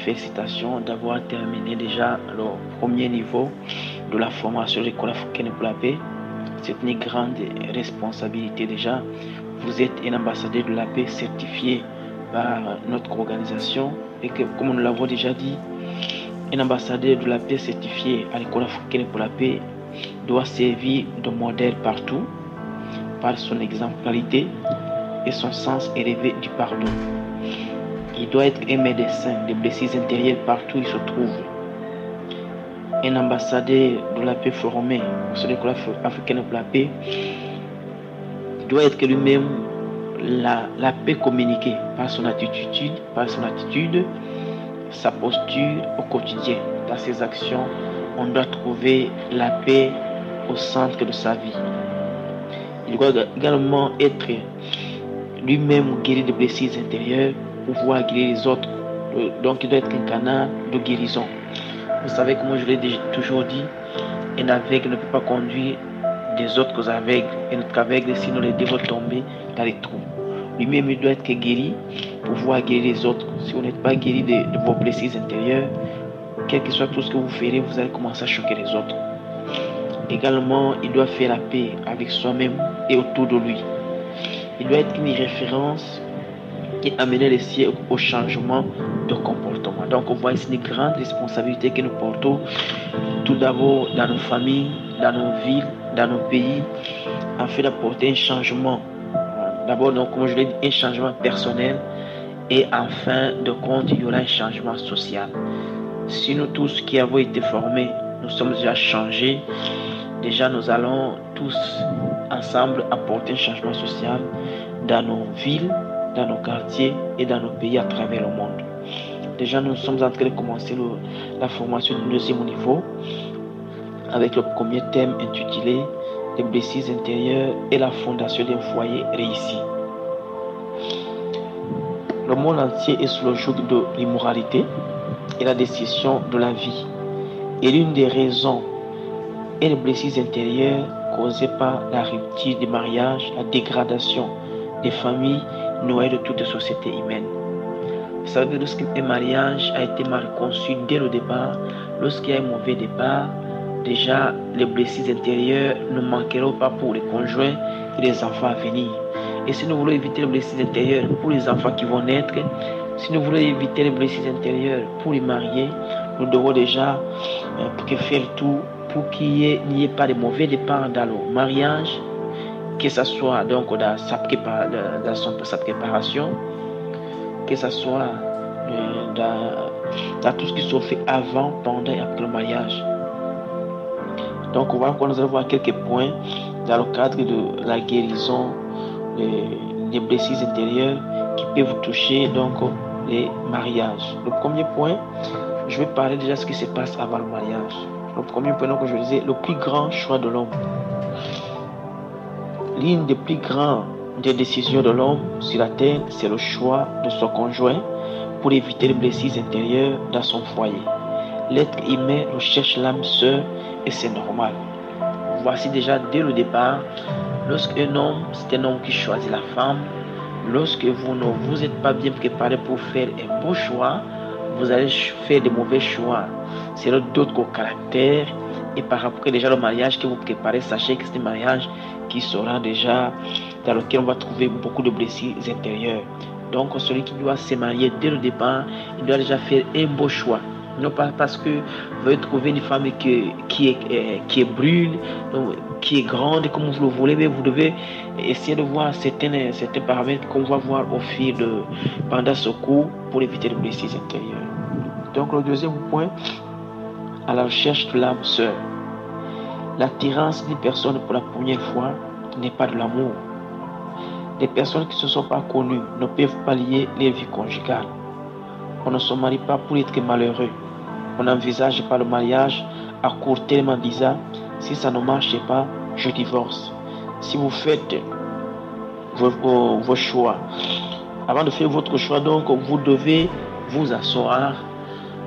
félicitations d'avoir terminé déjà le premier niveau de la formation de l'école africaine pour la paix. C'est une grande responsabilité déjà. Vous êtes un ambassadeur de la paix certifié par notre organisation et que, comme nous l'avons déjà dit, un ambassadeur de la paix certifié à l'école africaine pour la paix doit servir de modèle partout par son exemplarité et son sens élevé du pardon. Il doit être un médecin des blessures intérieures partout où il se trouve. Un ambassadeur de la paix formé sur l'école africaine pour la paix doit être lui-même la paix communiquée par son attitude, sa posture au quotidien. Dans ses actions, on doit trouver la paix au centre de sa vie. Il doit également être lui-même guéri de blessures intérieures pour pouvoir guérir les autres. Donc il doit être un canal de guérison. Vous savez, comme je l'ai toujours dit, un aveugle ne peut pas conduire des autres aveugles. Et notre aveugle, sinon les deux vont tomber dans les trous. Lui-même, il doit être guéri pour pouvoir guérir les autres. Si vous n'êtes pas guéri de vos blessures intérieures, quel que soit tout ce que vous ferez, vous allez commencer à choquer les autres. Également, il doit faire la paix avec soi-même et autour de lui. Il doit être une référence et amener les siens au changement de comportement. Donc, on voit ici une grande responsabilité que nous portons, tout d'abord dans nos familles, dans nos villes, dans nos pays, afin d'apporter un changement. D'abord, donc, comme je l'ai dit, un changement personnel et en fin de compte, il y aura un changement social. Si nous tous qui avons été formés, nous sommes déjà changés, déjà nous allons tous ensemble apporter un changement social dans nos villes, dans nos quartiers et dans nos pays à travers le monde. Déjà, nous sommes en train de commencer la formation du deuxième niveau avec le premier thème intitulé les blessures intérieures et la fondation d'un foyer réussi. Le monde entier est sous le joug de l'immoralité et la destruction de la vie. Et l'une des raisons est les blessures intérieures causées par la rupture des mariages, la dégradation des familles noyées de toute société humaine. Vous savez, lorsqu'un mariage a été mal conçu dès le départ, lorsqu'il y a un mauvais départ, déjà les blessures intérieures ne manqueront pas pour les conjoints et les enfants à venir. Et si nous voulons éviter les blessures intérieures pour les enfants qui vont naître, si nous voulons éviter les blessures intérieures pour les mariés, nous devons déjà faire tout pour qu'il n'y ait pas de mauvais départ dans le mariage, que ce soit donc dans sa préparation, que ce soit dans tout ce qui se fait avant, pendant et après le mariage. Donc voilà qu'on nous allons voir quelques points dans le cadre de la guérison des blessures intérieures qui peuvent toucher donc les mariages. Le premier point, je vais parler déjà de ce qui se passe avant le mariage. Le premier point, donc, je disais, le plus grand choix de l'homme. L'une des plus grandes des décisions de l'homme sur la terre, c'est le choix de son conjoint pour éviter les blessures intérieures dans son foyer. L'être humain recherche l'âme sœur et c'est normal. Voici déjà dès le départ, lorsqu'un homme, c'est un homme qui choisit la femme, lorsque vous ne vous êtes pas bien préparé pour faire un beau choix, vous allez faire des mauvais choix. C'est d'autres qu'au caractère et par rapport déjà le mariage que vous préparez, sachez que c'est un mariage qui sera déjà dans lequel on va trouver beaucoup de blessures intérieures. Donc celui qui doit se marier dès le départ, il doit déjà faire un beau choix. Non pas parce que vous voulez trouver une femme qui est brûle, donc, qui est grande comme vous le voulez, mais vous devez essayer de voir certains paramètres qu'on va voir au fil pendant ce cours pour éviter les blessures intérieures. Donc le deuxième point, à la recherche de l'âme sœur. L'attirance d'une personne pour la première fois n'est pas de l'amour. Les personnes qui ne se sont pas connues ne peuvent pas lier les vies conjugales. On ne se marie pas pour être malheureux. On n'envisage pas le mariage à court terme en disant si ça ne marche pas, je divorce. Si vous faites vos choix, avant de faire votre choix, donc vous devez vous asseoir,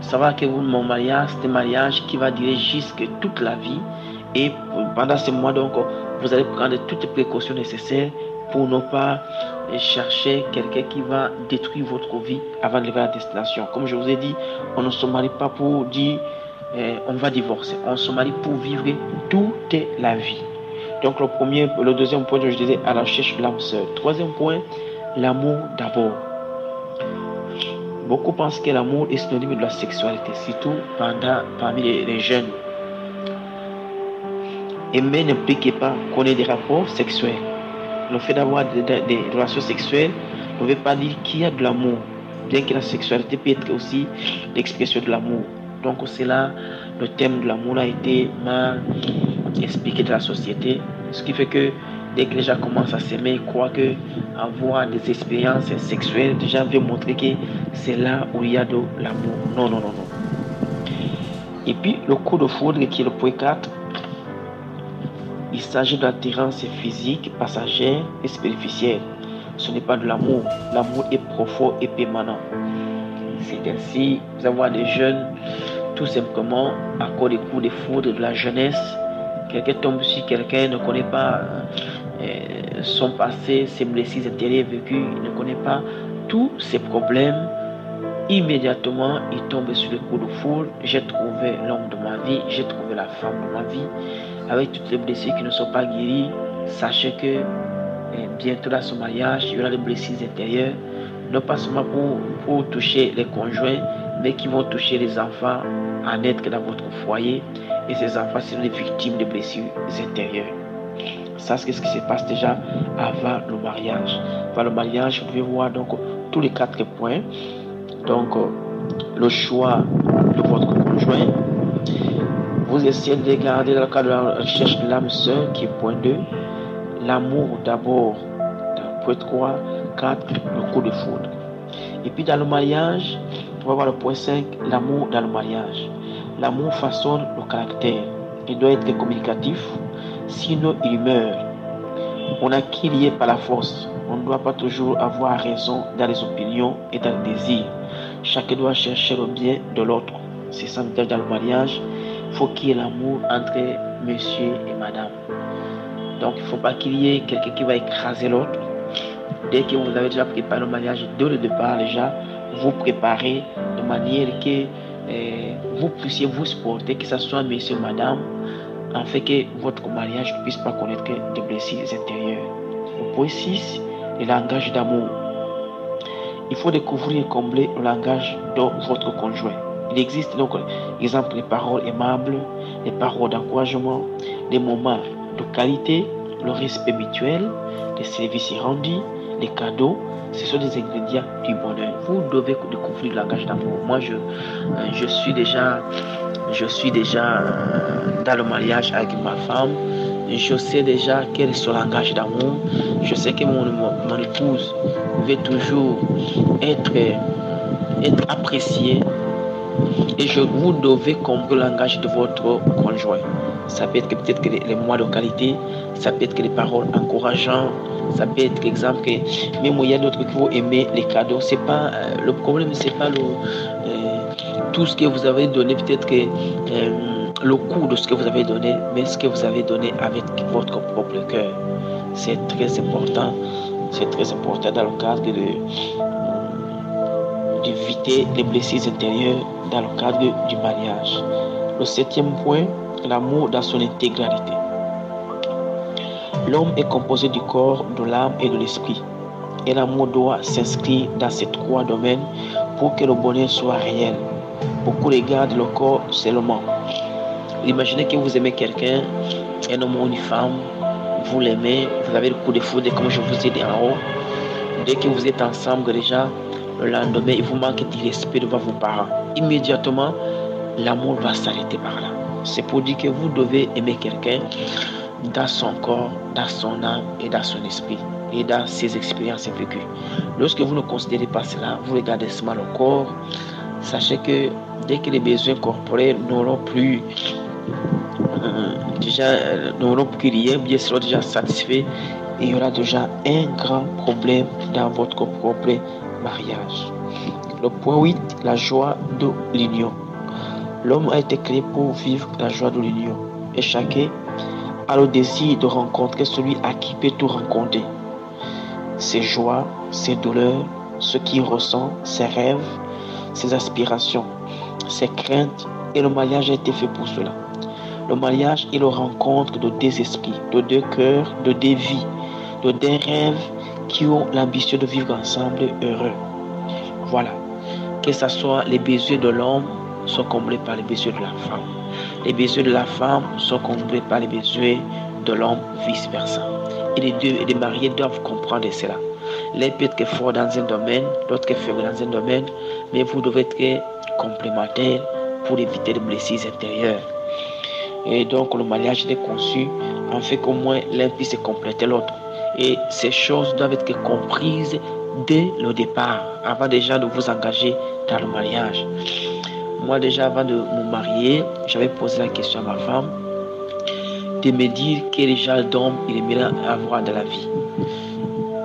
savoir que mon mariage, c'est un mariage qui va durer jusque toute la vie. Et pendant ce mois, donc, vous allez prendre toutes les précautions nécessaires pour ne pas chercher quelqu'un qui va détruire votre vie avant d'arriver à la destination. Comme je vous ai dit, on ne se marie pas pour dire on va divorcer. On se marie pour vivre toute la vie. Donc le deuxième point, je disais, à la recherche de l'âme sœur. Troisième point, l'amour d'abord. Beaucoup pensent que l'amour est synonyme de la sexualité, surtout parmi les jeunes. Aimer n'implique pas qu'on ait des rapports sexuels. Le fait d'avoir des relations sexuelles ne veut pas dire qu'il y a de l'amour, bien que la sexualité peut être aussi l'expression de l'amour. Donc c'est là le thème de l'amour a été mal expliqué de la société, ce qui fait que dès que les gens commencent à s'aimer, ils croient que avoir des expériences sexuelles déjà veut montrer que c'est là où il y a de l'amour. Non, non, non, non. Et puis le coup de foudre qui est le point 4, il s'agit d'attirance physique, passagère et superficielle. Ce n'est pas de l'amour. L'amour est profond et permanent. C'est ainsi, vous allez voir des jeunes, tout simplement, à cause des coups de foudre de la jeunesse, quelqu'un tombe sur quelqu'un, ne connaît pas son passé, ses blessures intérieures vécues, il ne connaît pas tous ses problèmes. Immédiatement, il tombe sur le coup de foudre. J'ai trouvé l'homme de ma vie, j'ai trouvé la femme de ma vie. Avec toutes les blessures qui ne sont pas guéries, sachez que bientôt dans son mariage, il y aura des blessures intérieures, non pas seulement pour toucher les conjoints, mais qui vont toucher les enfants à naître dans votre foyer. Et ces enfants seront des victimes de blessures intérieures. Ça, c'est ce qui se passe déjà avant le mariage. Avant le mariage, vous pouvez voir donc tous les 4 points. Donc, le choix de votre conjoint. Vous essayez de garder dans le cadre de la recherche de l'âme sœur, qui est point 2. L'amour d'abord, point 3, 4, le coup de foudre. Et puis dans le mariage, on va voir le point 5, l'amour dans le mariage. L'amour façonne le caractère. Il doit être communicatif, sinon il meurt. On a qui lié par la force. On ne doit pas toujours avoir raison dans les opinions et dans les désirs. Chacun doit chercher le bien de l'autre. C'est ça dans le mariage. Il faut qu'il y ait l'amour entre monsieur et madame. Donc il ne faut pas qu'il y ait quelqu'un qui va écraser l'autre. Dès que vous avez déjà préparé le mariage, dès le départ déjà, vous préparez de manière que vous puissiez vous supporter, que ce soit monsieur et madame, afin que votre mariage ne puisse pas connaître des blessures intérieures. Le point 6, le langage d'amour. Il faut découvrir et combler le langage de votre conjoint. Il existe donc, exemple, les paroles aimables, les paroles d'encouragement, les moments de qualité, le respect mutuel, les services rendus, les cadeaux. Ce sont des ingrédients du bonheur. Vous devez découvrir le langage d'amour. Moi, je suis déjà dans le mariage avec ma femme. Je sais déjà quel est son langage d'amour. Je sais que mon épouse veut toujours être appréciée. Et vous devez comprendre le langage de votre conjoint. Ça peut être peut-être que les mots de qualité, ça peut être que les paroles encourageantes, ça peut être exemple que même il y a d'autres qui vont aimer les cadeaux. C'est pas le problème, c'est pas tout ce que vous avez donné, peut-être que le coût de ce que vous avez donné, mais ce que vous avez donné avec votre propre cœur. C'est très important. C'est très important dans le cadre d'éviter les blessures intérieures dans le cadre du mariage. Le 7e point, l'amour dans son intégralité. L'homme est composé du corps, de l'âme et de l'esprit. Et l'amour doit s'inscrire dans ces 3 domaines pour que le bonheur soit réel. Beaucoup regardent le corps seulement. Imaginez que vous aimez quelqu'un, un homme ou une femme, vous l'aimez, vous avez le coup de foudre comme je vous ai dit en haut. Dès que vous êtes ensemble déjà, le lendemain, il vous manque de respect devant vos parents. Immédiatement, l'amour va s'arrêter par là. C'est pour dire que vous devez aimer quelqu'un dans son corps, dans son âme et dans son esprit et dans ses expériences vécues. Lorsque vous ne considérez pas cela, vous regardez seulement le corps, sachez que dès que les besoins corporels n'auront plus rien, bien seront déjà satisfaits, il y aura déjà un grand problème dans votre propre mariage. Le point 8, la joie de l'union. L'homme a été créé pour vivre la joie de l'union. Et chacun a le désir de rencontrer celui à qui peut tout rencontrer. ses joies, ses douleurs, ce qu'il ressent, ses rêves, ses aspirations, ses craintes. Et le mariage a été fait pour cela. Le mariage est la rencontre de deux esprits, de deux cœurs, de deux vies, de deux rêves qui ont l'ambition de vivre ensemble heureux. Voilà. Que ce soit les besoins de l'homme sont comblés par les besoins de la femme. Les besoins de la femme sont comblés par les besoins de l'homme, vice-versa. Et les mariés doivent comprendre cela. L'un peut être fort dans un domaine, l'autre est faible dans un domaine, mais vous devez être complémentaires pour éviter les blessures intérieures. Et donc le mariage est conçu en fait qu'au moins l'un puisse compléter l'autre. Et ces choses doivent être comprises dès le départ, avant déjà de vous engager dans le mariage. Moi déjà avant de me marier, j'avais posé la question à ma femme de me dire quel genre d'homme il aimerait avoir dans la vie.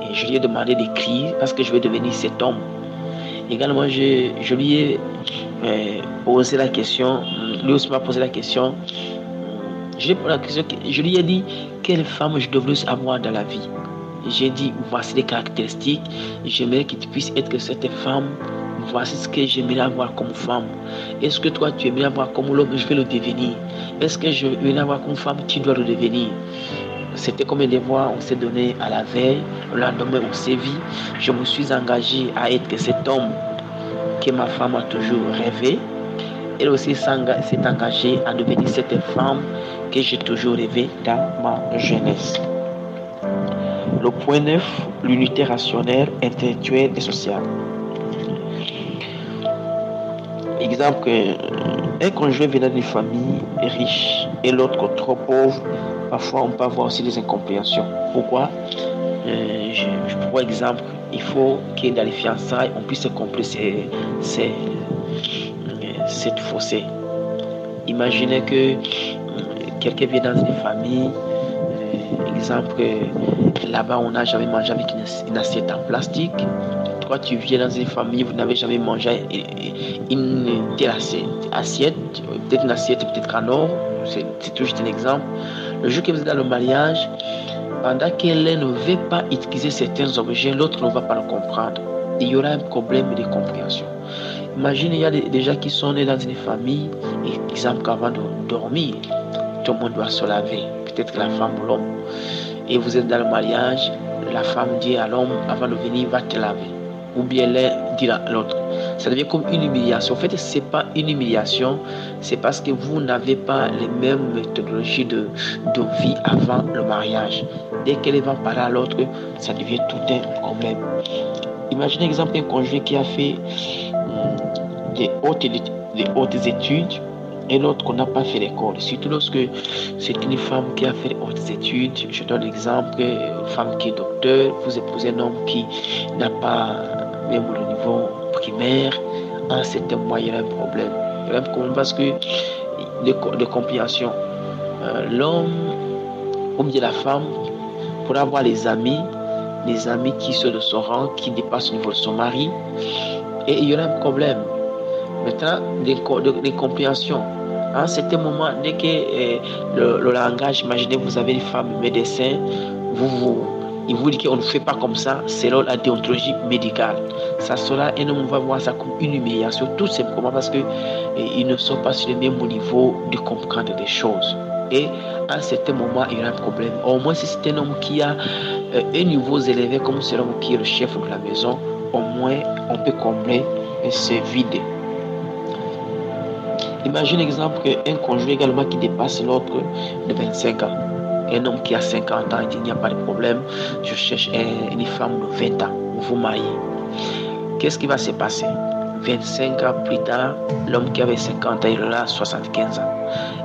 Et je lui ai demandé d'écrire parce que je vais devenir cet homme. Également, je lui ai posé la question, lui aussi m'a posé la question. Je lui ai dit quelle femme je devrais avoir dans la vie. J'ai dit voici les caractéristiques, j'aimerais que tu puisses être cette femme, voici ce que j'aimerais avoir comme femme. Est-ce que toi tu aimerais avoir comme l'homme, je vais le devenir? Est-ce que je vais avoir comme femme, tu dois le devenir? C'était comme un devoir, on s'est donné à la veille, le lendemain on s'est vu. Je me suis engagé à être cet homme que ma femme a toujours rêvé. Elle aussi s'est engagée à devenir cette femme que j'ai toujours rêvé dans ma jeunesse. Le point 9, l'unité rationnelle, intellectuelle et sociale. Exemple, un conjoint venant d'une famille riche et l'autre trop pauvre, parfois on peut avoir aussi des incompréhensions. Pourquoi? Je prends exemple, il faut que dans les fiançailles, on puisse comprendre cette fossé. Imaginez que quelqu'un vient dans une famille, exemple, là-bas on n'a jamais mangé avec une assiette en plastique. Toi tu viens dans une famille, vous n'avez jamais mangé une telle assiette, peut-être une assiette, peut-être en or, c'est toujours un exemple. Le jour que vous êtes dans le mariage, pendant que l'un ne veut pas utiliser certains objets, l'autre ne va pas le comprendre. Il y aura un problème de compréhension. Imaginez, il y a des gens qui sont nés dans une famille, et exemple qu'avant de dormir, tout le monde doit se laver, peut-être la femme ou l'homme. Et vous êtes dans le mariage, la femme dit à l'homme, avant de venir, va te laver. Ou bien l'un dit à l'autre. Ça devient comme une humiliation. En fait, ce n'est pas une humiliation, c'est parce que vous n'avez pas les mêmes méthodologies de vie avant le mariage. Dès qu'elle va parler à l'autre, ça devient tout un problème. Imaginez, exemple, un conjoint qui a fait des hautes études et l'autre qu'on n'a pas fait l'école. Surtout lorsque c'est une femme qui a fait des hautes études. Je donne l'exemple, une femme qui est docteur, vous épousez un homme qui n'a pas même le niveau primaire. À certains moments, il y a un problème. Il y a un problème parce que de compréhension. L'homme ou bien la femme pour avoir les amis qui sont de son rang, qui dépassent le niveau de son mari, et il y aura un problème. Maintenant, des compréhensions. À un certain moment, dès que le langage, imaginez, vous avez une femme médecin, il vous dit qu'on ne fait pas comme ça, selon la déontologie médicale. Ça sera, et on va voir ça comme une humiliation, tout simplement parce qu'ils ne sont pas sur le même niveau de comprendre des choses. Et à un certain moment, il y aura un problème. Au moins, si c'est un homme qui a un niveau élevé, comme c'est l'homme qui est le chef de la maison, au moins, on peut combler ce vide. Imagine exemple un conjoint également qui dépasse l'autre de 25 ans. Un homme qui a 50 ans, il dit il n'y a pas de problème, je cherche une femme de 20 ans, vous mariez. Qu'est-ce qui va se passer? 25 ans plus tard, l'homme qui avait 50 ans, il aura 75 ans.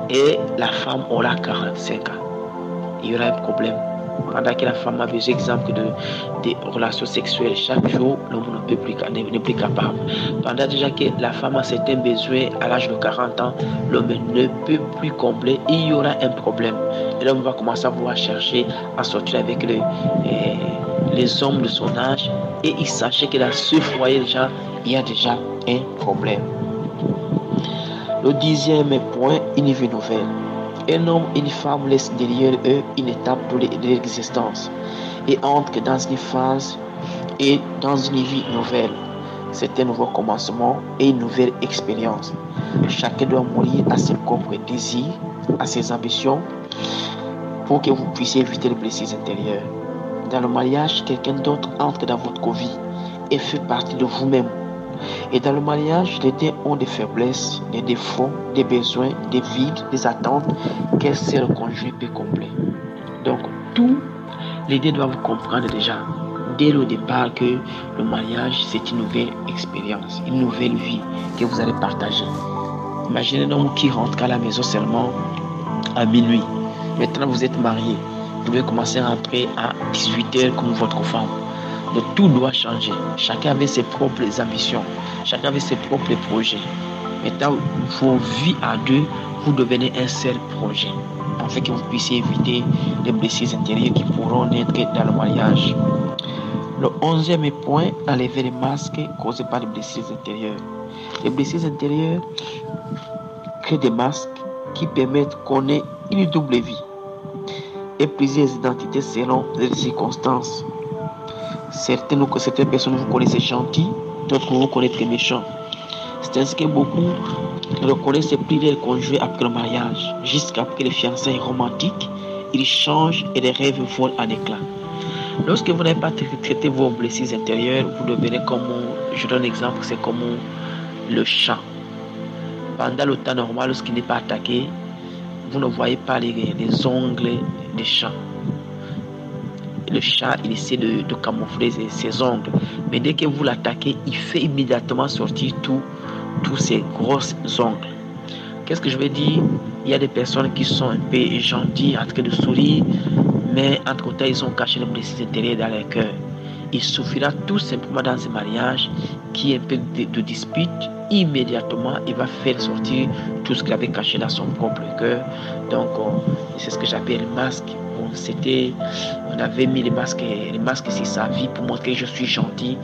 Et la femme aura 45 ans. Il y aura un problème. Pendant que la femme a besoin, exemple, de relations sexuelles chaque jour, l'homme n'est plus capable. Pendant déjà que la femme a certains besoins à l'âge de 40 ans, l'homme ne peut plus combler, il y aura un problème. Et l'homme va commencer à vouloir chercher à sortir avec les hommes de son âge, et il sachait que dans ce foyer déjà, il y a déjà un problème. Le 10e point, une vie nouvelle. Un homme et une femme laissent derrière eux une étape de l'existence. et entre dans une phase et dans une vie nouvelle. C'est un nouveau commencement et une nouvelle expérience. Chacun doit mourir à ses propres désirs, à ses ambitions, pour que vous puissiez éviter les blessures intérieures. Dans le mariage, quelqu'un d'autre entre dans votre vie et fait partie de vous-même. Et dans le mariage, les deux ont des faiblesses, des défauts, des besoins, des vides, des attentes qu'un seul conjoint peut combler. Donc, tous les deux doivent comprendre déjà, dès le départ, que le mariage, c'est une nouvelle expérience, une nouvelle vie que vous allez partager. Imaginez un homme qui rentre à la maison seulement à minuit. Maintenant, vous êtes marié. Vous devez commencer à rentrer à 18h comme votre femme. Donc, tout doit changer. Chacun avait ses propres ambitions. Chacun avait ses propres projets. Maintenant, vos vies à deux, vous devenez un seul projet. Afin que vous puissiez éviter les blessures intérieures qui pourront naître dans le mariage. Le 11e point, enlever les masques causés par les blessures intérieures. Les blessures intérieures créent des masques qui permettent qu'on ait une double vie et plusieurs identités selon les circonstances. Certaines personnes vous connaissent gentils, d'autres vous connaissent méchants. C'est ainsi que beaucoup ne reconnaissent plus leur conjoint après le mariage. Jusqu'après les fiançailles romantiques, ils changent et les rêves volent en éclats. Lorsque vous n'avez pas traité vos blessures intérieures, vous devenez comme, je donne un exemple, c'est comme le chat. Pendant le temps normal, lorsqu'il n'est pas attaqué, vous ne voyez pas les ongles des chats. Le chat, il essaie de camoufler ses ongles. Mais dès que vous l'attaquez, il fait immédiatement sortir tous ses grosses ongles. Qu'est-ce que je veux dire? Il y a des personnes qui sont un peu gentilles, en train de sourire, mais entre-temps, ils ont caché les blessures intérieures dans leur cœur. Il suffira tout simplement dans un mariage qui est un peu de dispute, immédiatement, il va faire sortir tout ce qu'il avait caché dans son propre cœur. Donc, c'est ce que j'appelle le masque. On avait mis les masques sur sa vie pour montrer que je suis gentil.